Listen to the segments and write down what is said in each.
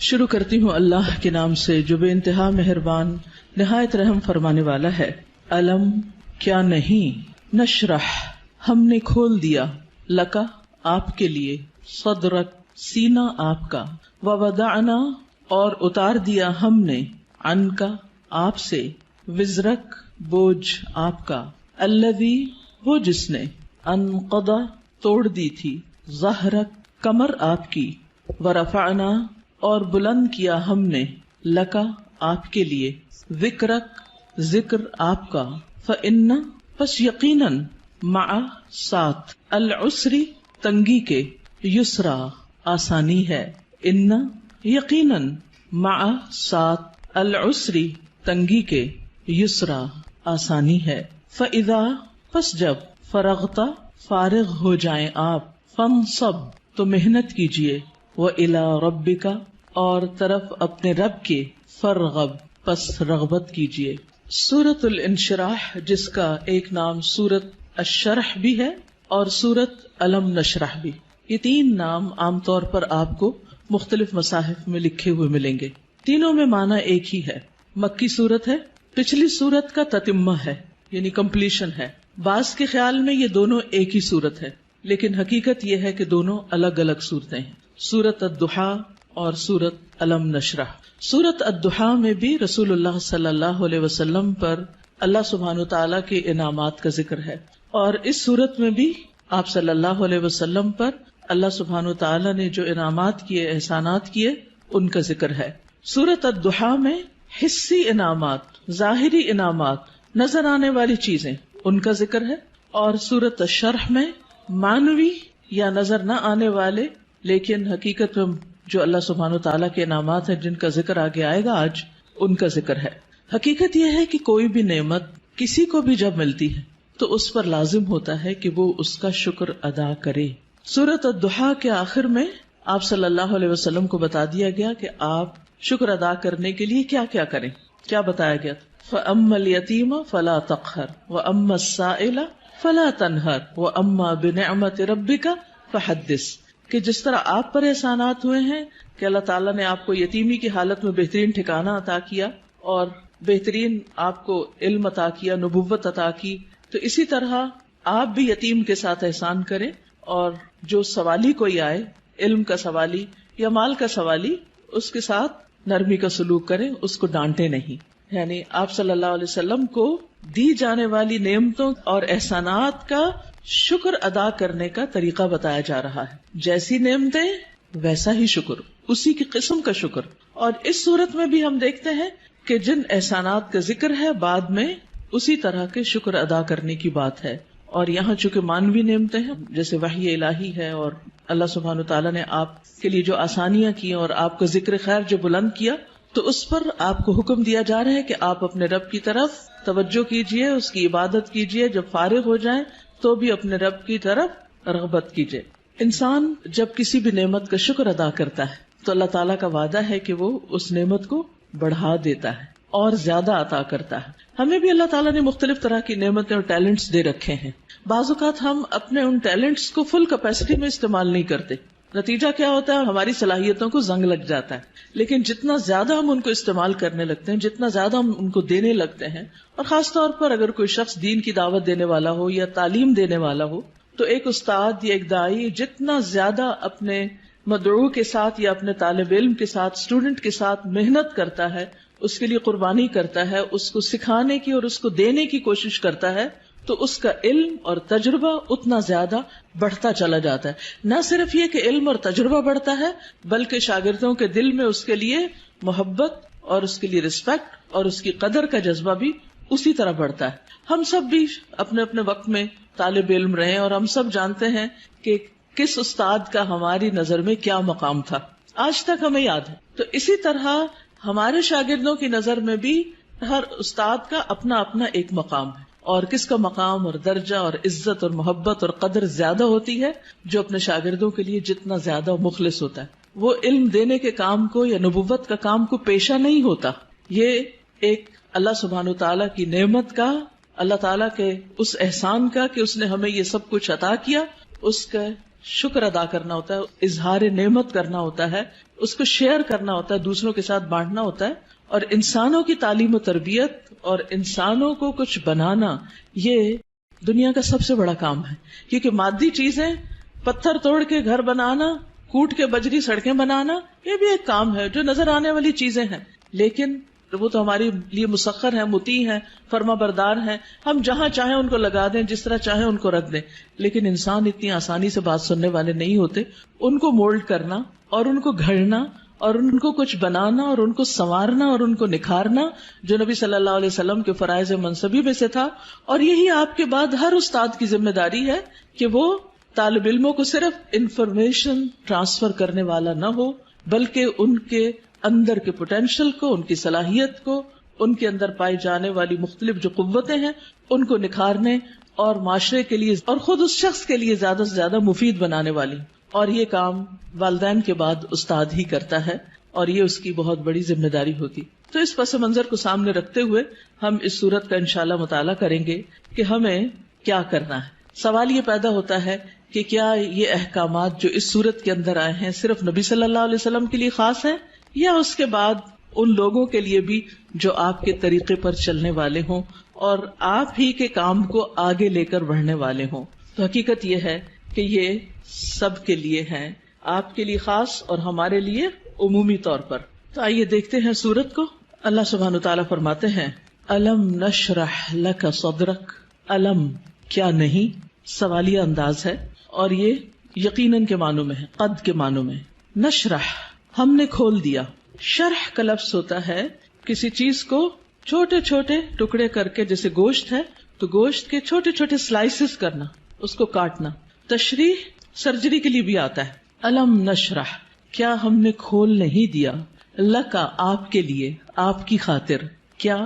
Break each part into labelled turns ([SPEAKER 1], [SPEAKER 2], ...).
[SPEAKER 1] شروع کرتی ہوں اللہ کے نام سے جو بے انتہا مہربان نہایت رحم فرمانے والا ہے۔ علم کیا نہیں، نشرح ہم نے کھول دیا، لکا آپ کے لیے، صدرک سینہ آپ کا، ووضعنا اور اتار دیا ہم نے، عنکا آپ سے، وزرک بوجھ آپ کا، الذی وہ جس نے، انقض توڑ دی تھی، ظہرک کمر آپ کی، ورفعنا اور بلند کیا ہم نے، لکا آپ کے لیے، ذکرک ذکر آپ کا، فإن پس یقیناً، مع ساتھ، العسری تنگی کے، یسرا آسانی ہے، ان یقیناً، مع ساتھ، العسری تنگی کے، یسرا آسانی ہے، فإذا پس جب، فرغتا فارغ ہو جائیں آپ، فانصب تو محنت کیجئے، وإلی ربک اور طرف اپنے رب کے، فرغب پس رغبت کیجئے۔ سورۃ الانشراح جس کا ایک نام سورۃ الشرح بھی ہے اور سورۃ الم نشرح بھی، یہ تین نام عام طور پر آپ کو مختلف مصاحف میں لکھے ہوئے ملیں گے۔ تینوں میں معنی ایک ہی ہے، مکی سورت ہے، پچھلی سورت کا تتمہ ہے یعنی کمپلیشن ہے۔ بعض کے خیال میں یہ دونوں ایک ہی سورت ہے، لیکن حقیقت یہ ہے کہ دونوں الگ الگ صورتیں ہیں، سورۃ الضحیٰ اور سورۃ الم نشرح۔ سورۃ الضحیٰ میں بھی رسول اللہ صلی اللہ علیہ وسلم پر اللہ سبحانہ تعالیٰ کے انعامات کا ذکر ہے، اور اس سورت میں بھی آپ صلی اللہ علیہ وسلم پر اللہ سبحانہ تعالیٰ نے جو انعامات کیے، احسانات کیے، ان کا ذکر ہے۔ سورۃ الضحیٰ میں حصی انعامات، ظاہری انعامات، نظر آنے والی چیزیں، ان کا ذکر ہے، اور سورۃ الشرح میں معنوی یا نظر نہ آنے والے لیکن حقیقت میں جو اللہ سبحانہ تعالیٰ کے انعامات ہیں جن کا ذکر آگے آئے گا آج، ان کا ذکر ہے۔ حقیقت یہ ہے کہ کوئی بھی نعمت کسی کو بھی جب ملتی ہے تو اس پر لازم ہوتا ہے کہ وہ اس کا شکر ادا کرے۔ سورۃ الضحیٰ کے آخر میں آپ صلی اللہ علیہ وسلم کو بتا دیا گیا کہ آپ شکر ادا کرنے کے لیے کیا کیا کریں۔ کیا بتایا گیا؟ فَأَمَّا الْيَتِيمَ فَلَا تَقْهَرْ وَأَمَّا السَّائِلَ فَلَا تَنْهَرْ وَأَمَّا بِنِعْمَةِ رَبِّكَ فَحَدِّثْ، کہ جس طرح آپ پر احسانات ہوئے ہیں کہ اللہ تعالیٰ نے آپ کو یتیمی کی حالت میں بہترین ٹھکانہ عطا کیا اور بہترین آپ کو علم عطا کیا، نبوت عطا کی، تو اسی طرح آپ بھی یتیم کے ساتھ احسان کریں، اور جو سوالی کوئی آئے، علم کا سوالی یا مال کا سوالی، اس کے ساتھ نرمی کا سلوک کریں، اس کو ڈانٹے نہیں۔ یعنی آپ صلی اللہ علیہ وسلم کو دی جانے والی نعمتوں اور احسانات کا شکر ادا کرنے کا طریقہ بتایا جا رہا ہے، جیسی نعمتیں ویسا ہی شکر، اسی کی قسم کا شکر۔ اور اس صورت میں بھی ہم دیکھتے ہیں کہ جن احسانات کا ذکر ہے بعد میں اسی طرح کے شکر ادا کرنے کی بات ہے، اور یہاں چونکہ مانوی نعمتیں ہیں جیسے وحی الہی ہے، اور اللہ سبحانہ تعالیٰ نے آپ کے لیے جو آسانیاں کی اور آپ کا ذکر خیر جو بلند کیا، تو اس پر آپ کو حکم دیا جا رہا ہے کہ آپ اپنے رب کی طرف توجہ کیجئے، اس کی عبادت کیجئے، جب فارغ ہو جائیں تو بھی اپنے رب کی طرف رغبت کیجئے۔ انسان جب کسی بھی نعمت کا شکر ادا کرتا ہے تو اللہ تعالیٰ کا وعدہ ہے کہ وہ اس نعمت کو بڑھا دیتا ہے اور زیادہ عطا کرتا ہے۔ ہمیں بھی اللہ تعالیٰ نے مختلف طرح کی نعمتیں اور ٹیلنٹس دے رکھے ہیں، بعض اوقات ہم اپنے ان ٹیلنٹس کو فل کیپیسٹی میں استعمال نہیں کرتے، نتیجہ کیا ہوتا ہے؟ ہماری صلاحیتوں کو زنگ لگ جاتا ہے۔ لیکن جتنا زیادہ ہم ان کو استعمال کرنے لگتے ہیں، جتنا زیادہ ہم ان کو دینے لگتے ہیں، اور خاص طور پر اگر کوئی شخص دین کی دعوت دینے والا ہو یا تعلیم دینے والا ہو، تو ایک استاد یا ایک داعی جتنا زیادہ اپنے مدعو کے ساتھ یا اپنے طالب علم کے ساتھ، اسٹوڈنٹ کے ساتھ محنت کرتا ہے، اس کے لیے قربانی کرتا ہے، اس کو سکھانے کی اور اس کو دینے کی کوشش کرتا ہے، تو اس کا علم اور تجربہ اتنا زیادہ بڑھتا چلا جاتا ہے۔ نہ صرف یہ کہ علم اور تجربہ بڑھتا ہے، بلکہ شاگردوں کے دل میں اس کے لیے محبت اور اس کے لیے رسپیکٹ اور اس کی قدر کا جذبہ بھی اسی طرح بڑھتا ہے۔ ہم سب بھی اپنے اپنے وقت میں طالب علم رہے اور ہم سب جانتے ہیں کہ کس استاد کا ہماری نظر میں کیا مقام تھا، آج تک ہمیں یاد ہے۔ تو اسی طرح ہمارے شاگردوں کی نظر میں بھی ہر استاد کا اپنا اپنا ایک مقام ہے، اور کس کا مقام اور درجہ اور عزت اور محبت اور قدر زیادہ ہوتی ہے؟ جو اپنے شاگردوں کے لیے جتنا زیادہ مخلص ہوتا ہے، وہ علم دینے کے کام کو یا نبوت کا کام کو پیشہ نہیں ہوتا۔ یہ ایک اللہ سبحانہ تعالیٰ کی نعمت کا، اللہ تعالیٰ کے اس احسان کا کہ اس نے ہمیں یہ سب کچھ عطا کیا، اس کا شکر ادا کرنا ہوتا ہے، اظہار نعمت کرنا ہوتا ہے، اس کو شیئر کرنا ہوتا ہے، دوسروں کے ساتھ بانٹنا ہوتا ہے. اور انسانوں کی تعلیم و تربیت اور انسانوں کو کچھ بنانا یہ دنیا کا سب سے بڑا کام ہے. کیونکہ مادی چیزیں، پتھر توڑ کے گھر بنانا، کوٹ کے بجری سڑکیں بنانا، یہ بھی ایک کام ہے جو نظر آنے والی چیزیں ہیں، لیکن وہ تو ہمارے لیے مسخر ہیں، مطیع ہیں، فرما بردار ہیں. ہم جہاں چاہیں ان کو لگا دیں، جس طرح چاہیں ان کو رکھ دیں. لیکن انسان اتنی آسانی سے بات سننے والے نہیں ہوتے. ان کو مولڈ کرنا اور ان کو گھڑنا اور ان کو کچھ بنانا اور ان کو سنوارنا اور ان کو نکھارنا، جو نبی صلی اللہ علیہ وسلم کے فرائض منصبی میں سے تھا. اور یہی آپ کے بعد ہر استاد کی ذمہ داری ہے کہ وہ طالب علموں کو صرف انفارمیشن ٹرانسفر کرنے والا نہ ہو، بلکہ ان کے اندر کے پوٹینشل کو، ان کی صلاحیت کو، ان کے اندر پائی جانے والی مختلف جو قوتیں ہیں ان کو نکھارنے اور معاشرے کے لیے اور خود اس شخص کے لیے زیادہ سے زیادہ مفید بنانے والی. اور یہ کام والدین کے بعد استاد ہی کرتا ہے اور یہ اس کی بہت بڑی ذمہ داری ہوتی. تو اس پس منظر کو سامنے رکھتے ہوئے ہم اس صورت کا انشاءاللہ مطالعہ کریں گے کہ ہمیں کیا کرنا ہے. سوال یہ پیدا ہوتا ہے کہ کیا یہ احکامات جو اس صورت کے اندر آئے ہیں صرف نبی صلی اللہ علیہ وسلم کے لیے خاص ہیں یا اس کے بعد ان لوگوں کے لیے بھی جو آپ کے طریقے پر چلنے والے ہوں اور آپ ہی کے کام کو آگے لے کر بڑھنے والے ہوں. تو حقیقت یہ ہے کہ یہ سب کے لیے ہیں، آپ کے لیے خاص اور ہمارے لیے عمومی طور پر. تو آئیے دیکھتے ہیں سورت کو. اللہ سبحانہ وتعالیٰ فرماتے ہیں الم نشرح لک صدرک. الم کیا نہیں، سوالیہ انداز ہے اور یہ یقیناً کے معنوں میں ہے، قد کے معنوں میں. نشرح ہم نے کھول دیا. شرح کا لفظ ہوتا ہے کسی چیز کو چھوٹے چھوٹے ٹکڑے کر کے، جیسے گوشت ہے تو گوشت کے چھوٹے چھوٹے سلائسز کرنا، اس کو کاٹنا. تشریح سرجری کے لیے بھی آتا ہے. الم نشرح کیا ہم نے کھول نہیں دیا، لکا آپ کے لیے، آپ کی خاطر، کیا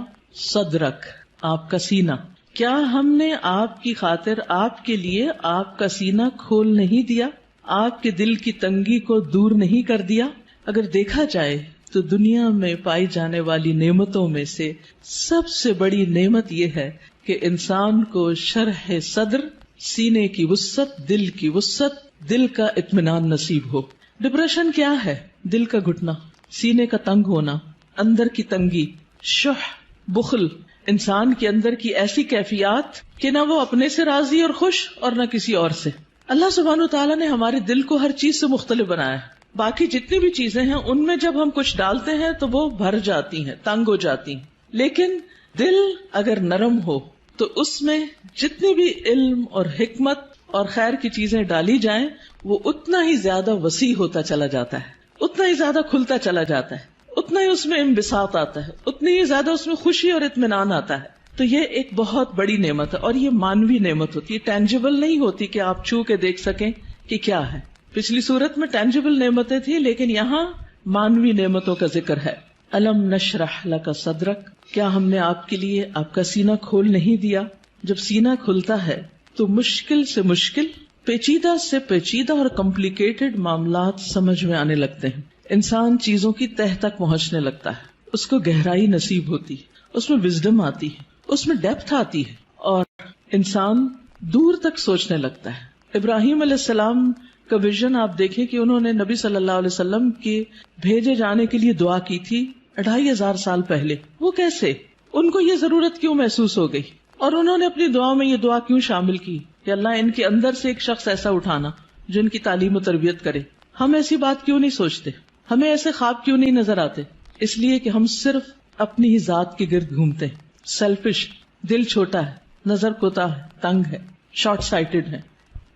[SPEAKER 1] صدرک آپ کا سینہ. کیا ہم نے آپ کی خاطر، آپ کے لیے آپ کا سینہ کھول نہیں دیا، آپ کے دل کی تنگی کو دور نہیں کر دیا. اگر دیکھا جائے تو دنیا میں پائی جانے والی نعمتوں میں سے سب سے بڑی نعمت یہ ہے کہ انسان کو شرح صدر، سینے کی وسعت، دل کی وسعت، دل کا اطمینان نصیب ہو. ڈپریشن کیا ہے؟ دل کا گھٹنا، سینے کا تنگ ہونا، اندر کی تنگی، شح، بخل، انسان کے اندر کی ایسی کیفیات کہ نہ وہ اپنے سے راضی اور خوش اور نہ کسی اور سے. اللہ سبحانہ وتعالیٰ نے ہمارے دل کو ہر چیز سے مختلف بنایا ہے. باقی جتنی بھی چیزیں ہیں ان میں جب ہم کچھ ڈالتے ہیں تو وہ بھر جاتی ہیں، تنگ ہو جاتی ہیں. لیکن دل اگر نرم ہو تو اس میں جتنی بھی علم اور حکمت اور خیر کی چیزیں ڈالی جائیں وہ اتنا ہی زیادہ وسیع ہوتا چلا جاتا ہے، اتنا ہی زیادہ کھلتا چلا جاتا ہے، اتنا ہی اس میں انبساط آتا ہے، اتنی ہی زیادہ اس میں خوشی اور اطمینان آتا ہے. تو یہ ایک بہت بڑی نعمت ہے اور یہ مانوی نعمت ہوتی ہے، ٹینجیبل نہیں ہوتی کہ آپ چھو کے دیکھ سکیں کہ کیا ہے. پچھلی صورت میں ٹینجیبل نعمتیں تھی لیکن یہاں مانوی نعمتوں کا ذکر ہے. الم نشرح لک صدرک کیا ہم نے آپ کے لیے آپ کا سینہ کھول نہیں دیا. جب سینہ کھلتا ہے تو مشکل سے مشکل، پیچیدہ سے پیچیدہ اور کمپلیکیٹڈ معاملات سمجھ میں آنے لگتے ہیں. انسان چیزوں کی تہ تک پہنچنے لگتا ہے، اس کو گہرائی نصیب ہوتی ہے، اس میں وزڈم آتی ہے، اس میں ڈیپتھ آتی ہے اور انسان دور تک سوچنے لگتا ہے. ابراہیم علیہ السلام کا ویژن آپ دیکھیں کہ انہوں نے نبی صلی اللہ علیہ وسلم کے بھیجے جانے کے لیے دعا کی تھی 2500 سال پہلے. وہ کیسے، ان کو یہ ضرورت کیوں محسوس ہو گئی اور انہوں نے اپنی دعا میں یہ دعا کیوں شامل کی کہ اللہ ان کے اندر سے ایک شخص ایسا اٹھانا جو ان کی تعلیم و تربیت کرے. ہم ایسی بات کیوں نہیں سوچتے، ہمیں ایسے خواب کیوں نہیں نظر آتے؟ اس لیے کہ ہم صرف اپنی ہی ذات کے گرد گھومتے ہیں. سیلفش، دل چھوٹا ہے، نظر کوتا ہے، تنگ ہے، شارٹ سائٹڈ ہے،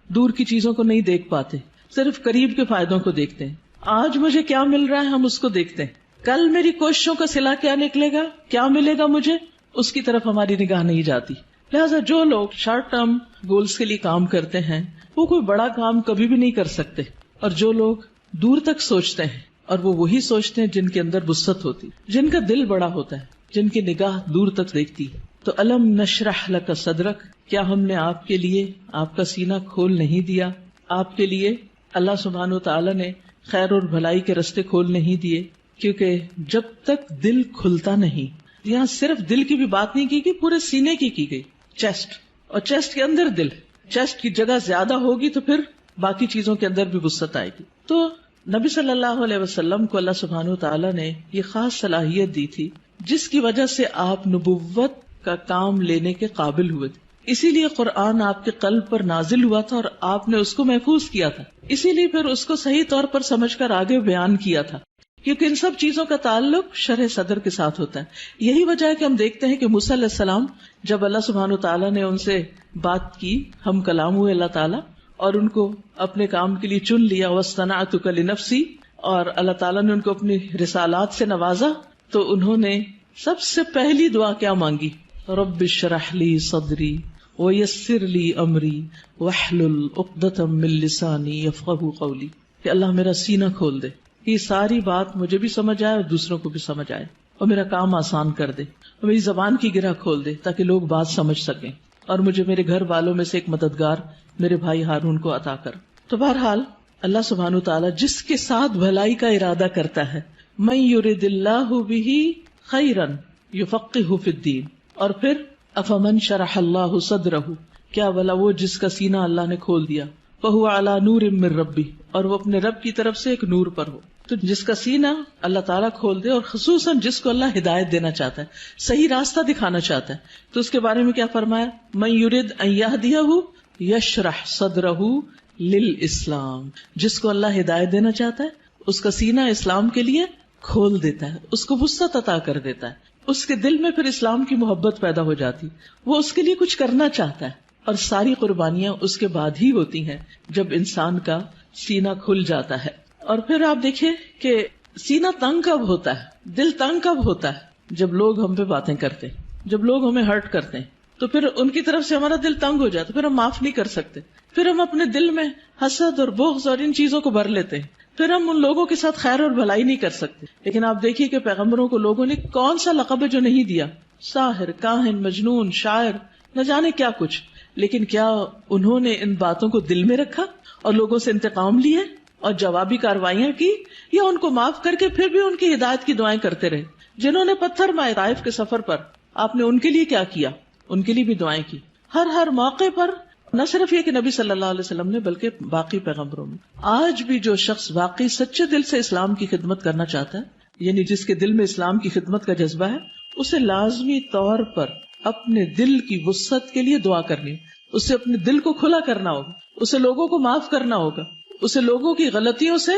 [SPEAKER 1] دور کی چیزوں کو نہیں دیکھ پاتے، صرف قریب کے فائدوں کو دیکھتے ہیں. آج مجھے کیا مل رہا ہے ہم اس کو دیکھتے ہیں، کل میری کوششوں کا صلہ کیا نکلے گا، کیا ملے گا مجھے، اس کی طرف ہماری نگاہ نہیں جاتی. لہٰذا جو لوگ شارٹ ٹرم گولز کے لیے کام کرتے ہیں وہ کوئی بڑا کام کبھی بھی نہیں کر سکتے، اور جو لوگ دور تک سوچتے ہیں اور وہ وہی سوچتے ہیں جن کے اندر وسعت ہوتی، جن کا دل بڑا ہوتا ہے، جن کی نگاہ دور تک دیکھتی. تو الم نشرح لک صدرک کیا ہم نے آپ کے لیے آپ کا سینہ کھول نہیں دیا. آپ کے لیے اللہ سبحانہ و تعالیٰ نے خیر اور بھلائی کے رستے کھول نہیں دیے، کیونکہ جب تک دل کھلتا نہیں، یہاں صرف دل کی بھی بات نہیں کی پورے سینے کی گئی، چیسٹ، اور چیسٹ کے اندر دل. چیسٹ کی جگہ زیادہ ہوگی تو پھر باقی چیزوں کے اندر بھی وسعت آئے گی. تو نبی صلی اللہ علیہ وسلم کو اللہ سبحانہ وتعالی نے یہ خاص صلاحیت دی تھی جس کی وجہ سے آپ نبوت کا کام لینے کے قابل ہوئے تھے. اسی لیے قرآن آپ کے قلب پر نازل ہوا تھا اور آپ نے اس کو محفوظ کیا تھا. اسی لیے پھر اس کو صحیح طور پر سمجھ کر آگے بیان کیا تھا، کیونکہ ان سب چیزوں کا تعلق شرح صدر کے ساتھ ہوتا ہے. یہی وجہ ہے کہ ہم دیکھتے ہیں کہ موسیٰ علیہ السلام جب اللہ سبحانہ وتعالیٰ نے ان سے بات کی، ہم کلام ہوئے اللہ تعالیٰ، اور ان کو اپنے کام کے لیے چن لیا، وَاصْطَنَعْتُكَ لِنَفْسِي، اور اللہ تعالیٰ نے ان کو اپنی رسالات سے نوازا، تو انہوں نے سب سے پہلی دعا کیا مانگی؟ رب اشرح لی صدری ویسر لی امری واحلل عقدۃ من لسانی یفقہوا قولی، کہ اللہ میرا سینہ کھول دے، یہ ساری بات مجھے بھی سمجھ آئے اور دوسروں کو بھی سمجھ آئے، اور میرا کام آسان کر دے، اور میری زبان کی گرہ کھول دے تاکہ لوگ بات سمجھ سکیں، اور مجھے میرے گھر والوں میں سے ایک مددگار میرے بھائی ہارون کو عطا کر. تو بہرحال اللہ سبحانہ وتعالیٰ جس کے ساتھ بھلائی کا ارادہ کرتا ہے، من یرد اللہ بہ خیرا یفقہہ فی الدین، اور پھر افمن شرح اللہ صدرہ، کیا بھلا وہ جس کا سینہ اللہ نے کھول دیا، فہو علی نور من ربہ، اور وہ اپنے رب کی طرف سے ایک نور پر ہو. تو جس کا سینہ اللہ تعالیٰ کھول دے، اور خصوصاً جس کو اللہ ہدایت دینا چاہتا ہے، صحیح راستہ دکھانا چاہتا ہے، تو اس کے بارے میں کیا فرمایا؟ من یرد ان یہدیہ یشرح صدرہ للاسلام، جس کو اللہ ہدایت دینا چاہتا ہے اس کا سینہ اسلام کے لیے کھول دیتا ہے، اس کو وسعت عطا کر دیتا ہے، اس کے دل میں پھر اسلام کی محبت پیدا ہو جاتی، وہ اس کے لیے کچھ کرنا چاہتا ہے. اور ساری قربانیاں اس کے بعد ہی ہوتی ہیں جب انسان کا سینہ کھل جاتا ہے. اور پھر آپ دیکھیں کہ سینہ تنگ کب ہوتا ہے، دل تنگ کب ہوتا ہے؟ جب لوگ ہم پہ باتیں کرتے ہیں، جب لوگ ہمیں ہرٹ کرتے ہیں، تو پھر ان کی طرف سے ہمارا دل تنگ ہو جاتا ہے، پھر ہم معاف نہیں کر سکتے، پھر ہم اپنے دل میں حسد اور بغض اور ان چیزوں کو بھر لیتے ہیں، پھر ہم ان لوگوں کے ساتھ خیر اور بھلائی نہیں کر سکتے. لیکن آپ دیکھیے کہ پیغمبروں کو لوگوں نے کون سا لقب ہے جو نہیں دیا، ساحر، کاہن، مجنون، شاعر، نہ جانے کیا کچھ. لیکن کیا انہوں نے ان باتوں کو دل میں رکھا اور لوگوں سے انتقام لیے اور جوابی کاروائیاں کی، یا ان کو معاف کر کے پھر بھی ان کی ہدایت کی دعائیں کرتے رہے؟ جنہوں نے پتھر مارے طائف کے سفر پر، آپ نے ان کے لیے کیا کیا؟ ان کے لیے بھی دعائیں کی. ہر موقع پر نہ صرف یہ کہ نبی صلی اللہ علیہ وسلم نے، بلکہ باقی پیغمبروں میں. آج بھی جو شخص واقعی سچے دل سے اسلام کی خدمت کرنا چاہتا ہے، یعنی جس کے دل میں اسلام کی خدمت کا جذبہ ہے، اسے لازمی طور پر اپنے دل کی وسعت کے لیے دعا کرنی، اسے اپنے دل کو کھلا کرنا ہوگا، اسے لوگوں کو معاف کرنا ہوگا، اسے لوگوں کی غلطیوں سے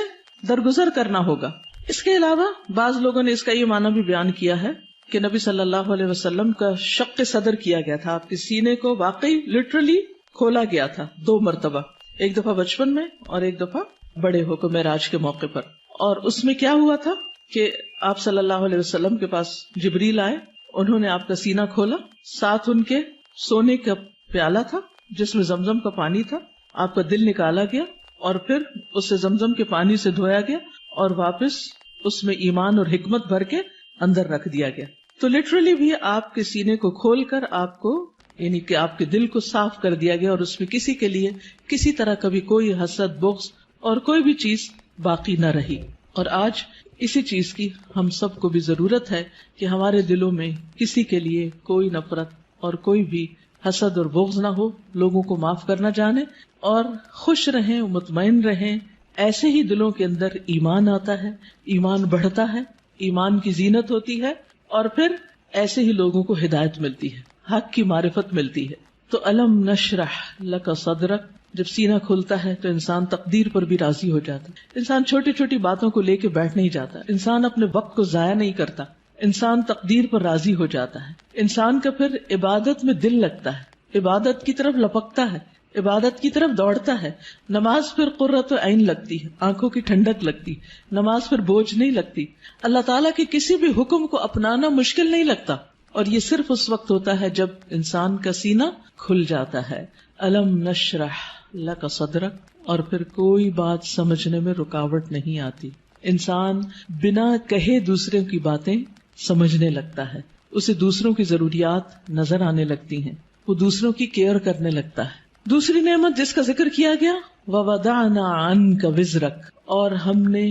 [SPEAKER 1] درگزر کرنا ہوگا. اس کے علاوہ بعض لوگوں نے اس کا یہ معنی بھی بیان کیا ہے کہ نبی صلی اللہ علیہ وسلم کا شق صدر کیا گیا تھا، آپ کے سینے کو واقعی لٹرلی کھولا گیا تھا 2 مرتبہ، ایک دفعہ بچپن میں اور ایک دفعہ بڑے ہو کر معراج کے موقع پر. اور اس میں کیا ہوا تھا کہ آپ صلی اللہ علیہ وسلم کے پاس جبریل آئے، انہوں نے آپ کا سینہ کھولا، ساتھ ان کے سونے کا پیالہ تھا جس میں زمزم کا پانی تھا، آپ کا دل نکالا گیا اور پھر اسے زمزم کے پانی سے دھویا گیا اور واپس اس میں ایمان اور حکمت بھر کے اندر رکھ دیا گیا. تو لٹرلی بھی آپ کے سینے کو کھول کر آپ کو، یعنی کہ آپ کے دل کو صاف کر دیا گیا، اور اس میں کسی کے لیے کسی طرح کبھی کوئی حسد، بغض اور کوئی بھی چیز باقی نہ رہی. اور آج اسی چیز کی ہم سب کو بھی ضرورت ہے کہ ہمارے دلوں میں کسی کے لیے کوئی نفرت اور کوئی بھی حسد اور بغض نہ ہو، لوگوں کو معاف کرنا جانے اور خوش رہیں، مطمئن رہیں. ایسے ہی دلوں کے اندر ایمان آتا ہے، ایمان بڑھتا ہے، ایمان کی زینت ہوتی ہے، اور پھر ایسے ہی لوگوں کو ہدایت ملتی ہے، حق کی معرفت ملتی ہے. تو الم نشرح لک صدرک، جب سینہ کھلتا ہے تو انسان تقدیر پر بھی راضی ہو جاتا ہے. انسان چھوٹی چھوٹی باتوں کو لے کے بیٹھ نہیں جاتا، انسان اپنے وقت کو ضائع نہیں کرتا، انسان تقدیر پر راضی ہو جاتا ہے. انسان کا پھر عبادت میں دل لگتا ہے، عبادت کی طرف لپکتا ہے، عبادت کی طرف دوڑتا ہے. نماز پھر قرۃ عین لگتی ہے، آنکھوں کی ٹھنڈک لگتی، نماز پھر بوجھ نہیں لگتی. اللہ تعالیٰ کے کسی بھی حکم کو اپنانا مشکل نہیں لگتا، اور یہ صرف اس وقت ہوتا ہے جب انسان کا سینہ کھل جاتا ہے. الم نشرح لک صدرک، اور پھر کوئی بات سمجھنے میں رکاوٹ نہیں آتی. انسان بنا کہے دوسروں کی باتیں سمجھنے لگتا ہے، اسے دوسروں کی ضروریات نظر آنے لگتی ہیں، وہ دوسروں کی کیئر کرنے لگتا ہے. دوسری نعمت جس کا ذکر کیا گیا، وَوَضَعْنَا عَنْكَ وِزْرَكَ، اور ہم نے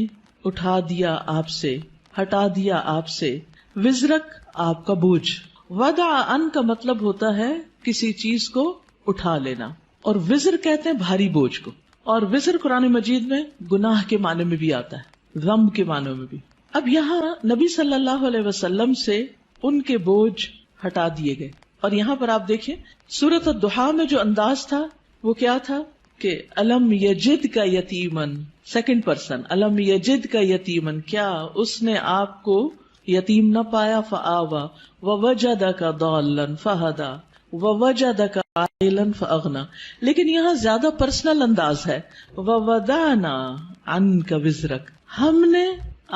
[SPEAKER 1] اٹھا دیا آپ سے، ہٹا دیا آپ سے، وزرک آپ کا بوجھ. وضع عن کا مطلب ہوتا ہے کسی چیز کو اٹھا لینا، اور وزر کہتے ہیں بھاری بوجھ کو. اور وزر قرآن مجید میں گناہ کے معنی میں بھی آتا ہے، ذنب کے معنی میں بھی۔ اب یہاں نبی صلی اللہ علیہ وسلم سے ان کے بوجھ ہٹا دیے گئے، اور یہاں پر آپ دیکھیں سورۃ الضحیٰ میں جو انداز تھا وہ کیا تھا کہ الم یجد کا یتیمن، سیکنڈ پرسن، الم یجد کا یتیمن، کیا اس نے آپ کو یتیم نہ پایا، فآوا ووجدک ضالا فہدی ووجدک عائلا فاغنی۔ لیکن یہاں زیادہ پرسنل انداز ہے، ووضعنا عنک وزرک، ہم نے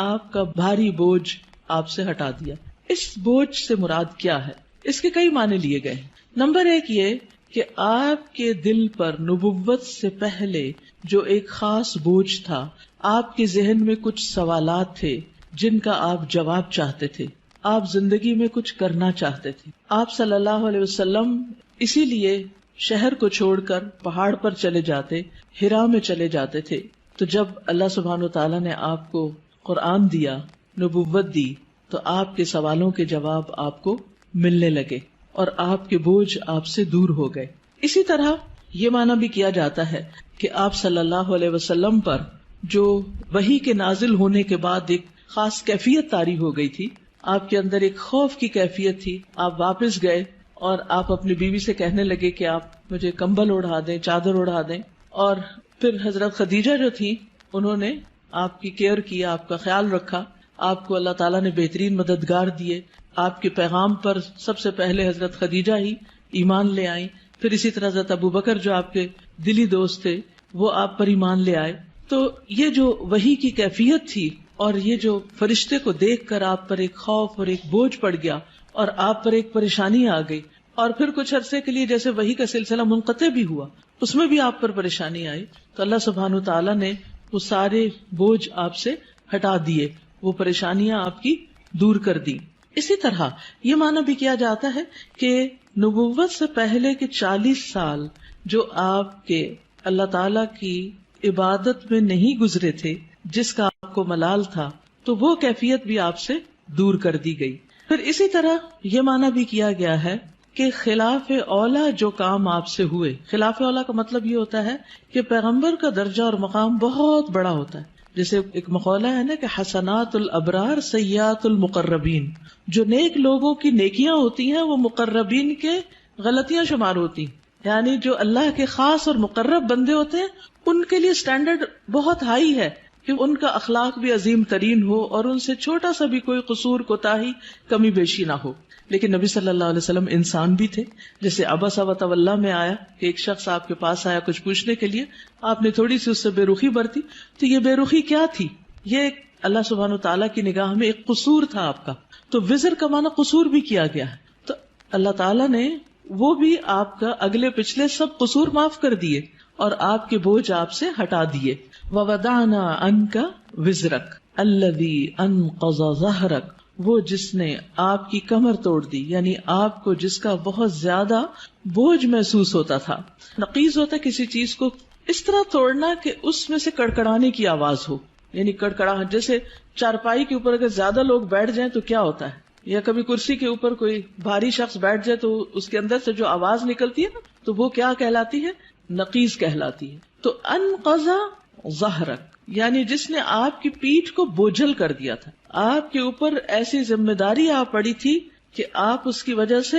[SPEAKER 1] آپ کا بھاری بوجھ آپ سے ہٹا دیا۔ اس بوجھ سے مراد کیا ہے؟ اس کے کئی معنی لیے گئے ہیں۔ نمبر ایک یہ کہ آپ کے دل پر نبوت سے پہلے جو ایک خاص بوجھ تھا، آپ کے ذہن میں کچھ سوالات تھے جن کا آپ جواب چاہتے تھے، آپ زندگی میں کچھ کرنا چاہتے تھے۔ آپ صلی اللہ علیہ وسلم اسی لیے شہر کو چھوڑ کر پہاڑ پر چلے جاتے، ہرا میں چلے جاتے تھے۔ تو جب اللہ سبحانہ وتعالیٰ نے آپ کو قرآن دیا، نبوت دی، تو آپ کے سوالوں کے جواب آپ کو ملنے لگے اور آپ کے بوجھ آپ سے دور ہو گئے۔ اسی طرح یہ معنی بھی کیا جاتا ہے کہ آپ صلی اللہ علیہ وسلم پر جو وحی کے نازل ہونے کے بعد ایک خاص کیفیت طاری ہو گئی تھی، آپ کے اندر ایک خوف کی کیفیت تھی۔ آپ واپس گئے اور آپ اپنی بیوی سے کہنے لگے کہ آپ مجھے کمبل اڑا دیں، چادر اڑا دیں، اور پھر حضرت خدیجہ جو تھی انہوں نے آپ کی کیئر کیا، آپ کا خیال رکھا، آپ کو اللہ تعالیٰ نے بہترین مددگار دیے۔ آپ کے پیغام پر سب سے پہلے حضرت خدیجہ ہی ایمان لے آئیں، پھر اسی طرح حضرت ابوبکر جو آپ کے دلی دوست تھے وہ آپ پر ایمان لے آئے۔ تو یہ جو وحی کی کیفیت تھی اور یہ جو فرشتے کو دیکھ کر آپ پر ایک خوف اور ایک بوجھ پڑ گیا اور آپ پر ایک پریشانی آ گئی، اور پھر کچھ عرصے کے لیے جیسے وحی کا سلسلہ منقطع بھی ہوا، اس میں بھی آپ پر پریشانی آئی، تو اللہ سبحانہ تعالیٰ نے وہ سارے بوجھ آپ سے ہٹا دیے، وہ پریشانیاں آپ کی دور کر دی۔ اسی طرح یہ معنی بھی کیا جاتا ہے کہ نبوت سے پہلے کے 40 سال جو آپ کے اللہ تعالیٰ کی عبادت میں نہیں گزرے تھے، جس کا آپ کو ملال تھا، تو وہ کیفیت بھی آپ سے دور کر دی گئی۔ پھر اسی طرح یہ معنی بھی کیا گیا ہے کہ خلاف اولا جو کام آپ سے ہوئے، خلاف اولا کا مطلب یہ ہوتا ہے کہ پیغمبر کا درجہ اور مقام بہت بڑا ہوتا ہے۔ جیسے ایک مقولہ ہے نا کہ حسنات الابرار سیئات المقربین، جو نیک لوگوں کی نیکیاں ہوتی ہیں وہ مقربین کے غلطیاں شمار ہوتی ہیں، یعنی جو اللہ کے خاص اور مقرب بندے ہوتے ہیں ان کے لیے سٹینڈرڈ بہت ہائی ہے کہ ان کا اخلاق بھی عظیم ترین ہو اور ان سے چھوٹا سا بھی کوئی قصور کوتاہی کمی بیشی نہ ہو۔ لیکن نبی صلی اللہ علیہ وسلم انسان بھی تھے، جیسے عبس وتولی میں آیا کہ ایک شخص آپ کے پاس آیا کچھ پوچھنے کے لیے، آپ نے تھوڑی سی اس سے بے رخی برتی، تو یہ بے رخی کیا تھی؟ یہ اللہ سبحانہ تعالیٰ کی نگاہ میں ایک قصور تھا آپ کا، تو وزر کا معنی قصور بھی کیا گیا ہے۔ تو اللہ تعالیٰ نے وہ بھی آپ کا اگلے پچھلے سب قصور معاف کر دیے اور آپ کے بوجھ آپ سے ہٹا دیے۔ وَوَضَعْنَا عَنْكَ وِزْرَكَ الَّذِي أَنْقَضَ ظَهْرَكَ، وہ جس نے آپ کی کمر توڑ دی، یعنی آپ کو جس کا بہت زیادہ بوجھ محسوس ہوتا تھا۔ نقیض ہوتا ہے کسی چیز کو اس طرح توڑنا کہ اس میں سے کڑکڑانے کی آواز ہو، یعنی کڑکڑاہٹ، جیسے چارپائی کے اوپر اگر زیادہ لوگ بیٹھ جائیں تو کیا ہوتا ہے، یا کبھی کرسی کے اوپر کوئی بھاری شخص بیٹھ جائے تو اس کے اندر سے جو آواز نکلتی ہے نا، تو وہ کیا کہلاتی ہے؟ نقیض کہلاتی ہے۔ تو انقض ظہرک یعنی جس نے آپ کی پیٹھ کو بوجھل کر دیا تھا، آپ کے اوپر ایسی ذمہ داری آ پڑی تھی کہ آپ اس کی وجہ سے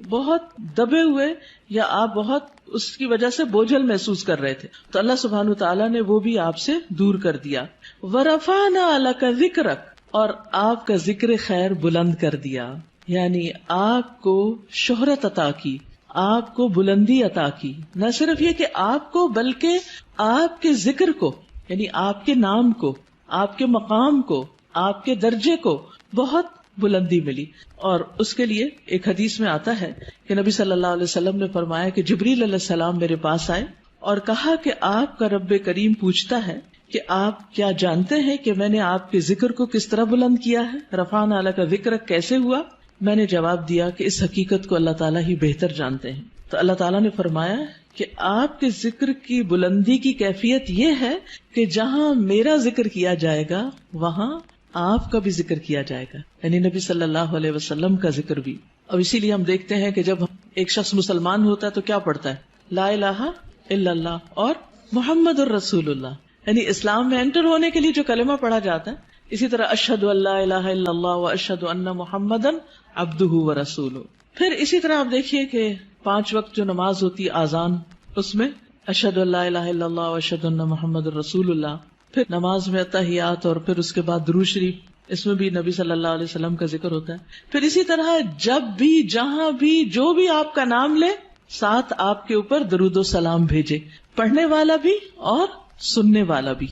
[SPEAKER 1] بہت دبے ہوئے یا آپ بہت اس کی وجہ سے بوجھل محسوس کر رہے تھے، تو اللہ سبحانہ تعالیٰ نے وہ بھی آپ سے دور کر دیا۔ وَرَفَعْنَا لَكَ ذِكْرَكَ، اور آپ کا ذکر خیر بلند کر دیا، یعنی آپ کو شہرت عطا کی، آپ کو بلندی عطا کی، نہ صرف یہ کہ آپ کو بلکہ آپ کے ذکر کو، یعنی آپ کے نام کو، آپ کے مقام کو، آپ کے درجے کو بہت بلندی ملی۔ اور اس کے لیے ایک حدیث میں آتا ہے کہ نبی صلی اللہ علیہ وسلم نے فرمایا کہ جبریل علیہ السلام میرے پاس آئے اور کہا کہ آپ کا رب کریم پوچھتا ہے کہ آپ کیا جانتے ہیں کہ میں نے آپ کے ذکر کو کس طرح بلند کیا ہے؟ رفعنا لک ذکرک کیسے ہوا؟ میں نے جواب دیا کہ اس حقیقت کو اللہ تعالیٰ ہی بہتر جانتے ہیں۔ تو اللہ تعالیٰ نے فرمایا کہ آپ کے ذکر کی بلندی کی کیفیت یہ ہے کہ جہاں میرا ذکر کیا جائے گا وہاں آپ کا بھی ذکر کیا جائے گا، یعنی نبی صلی اللہ علیہ وسلم کا ذکر بھی۔ اب اسی لیے ہم دیکھتے ہیں کہ جب ایک شخص مسلمان ہوتا ہے تو کیا پڑھتا ہے؟ لا الہ الا اللہ اور محمد الرسول اللہ، یعنی اسلام میں انٹر ہونے کے لیے جو کلمہ پڑھا جاتا ہے. اسی طرح اشہد ان لا الہ الا اللہ و اشہد ان محمدن عبدہ و رسولہ. پھر اسی طرح آپ دیکھیے کہ 5 وقت جو نماز ہوتی آذان، اس میں اشہد ان لا الہ الا اللہ و اشہد ان محمد الرسول اللہ. پھر نماز میں تحیات اور پھر اس کے بعد درود شریف، اس میں بھی نبی صلی اللہ علیہ وسلم کا ذکر ہوتا ہے. پھر اسی طرح جب بھی جہاں بھی جو بھی آپ کا نام لے، ساتھ آپ کے اوپر درود و سلام بھیجے، پڑھنے والا بھی اور سننے والا بھی.